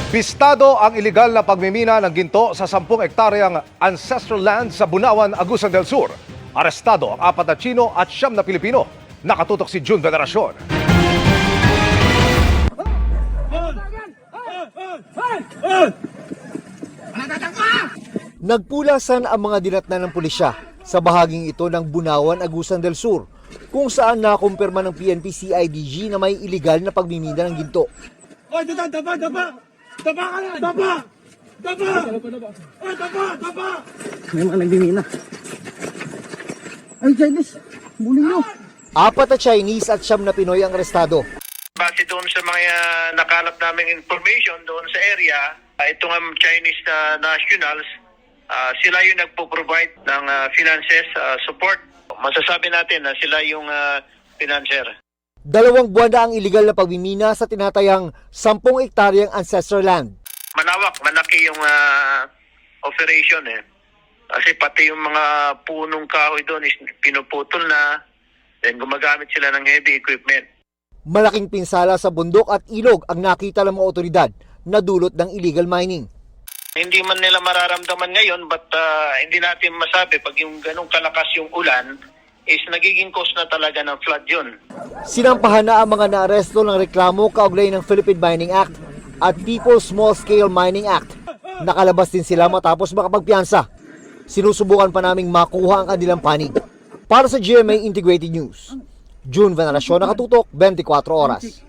Pistado ang iligal na pagmimina ng ginto sa 10 hektaryang ancestral land sa Bunawan, Agusan del Sur. Arestado ang 4 na Chino at 9 na Pilipino. Nakatutok si June Veneracion. Nagpulasan ang mga dinatnan ng pulisya sa bahaging ito ng Bunawan, Agusan del Sur, kung saan nakumpirma ng PNP-CIDG na may iligal na pagmimina ng ginto. Oy, daba! Daba ka na! Daba! Oy, daba! May mga nagmimina. Ay, Chinese, muli nyo. 4 na Chinese at 9 na Pinoy ang arestado. Base doon sa mga nakalap naming information doon sa area, itong Chinese nationals, sila yung nagpo-provide ng finances, support. Masasabi natin na sila yung financer. 2 buwan na ang iligal na pagmimina sa tinatayang 10 hektaryang ancestral land. Malaki yung operation eh. Kasi pati yung mga punong kahoy doon is pinuputol na, then gumagamit sila ng heavy equipment. Malaking pinsala sa bundok at ilog ang nakita ng mga otoridad na dulot ng illegal mining. Hindi man nila mararamdaman ngayon, but hindi natin masabi pag yung ganong kalakas yung ulan, is nagiging cause na talaga ng flood yun. Sinampahan na ang mga naaresto ng reklamo kaugnay ng Philippine Mining Act at People's Small Scale Mining Act. Nakalabas din sila matapos makapagpiyansa. Sinusubukan pa naming makuha ang kanilang panig. Para sa GMA Integrated News, June Veneracion, Nakatutok, 24 Oras.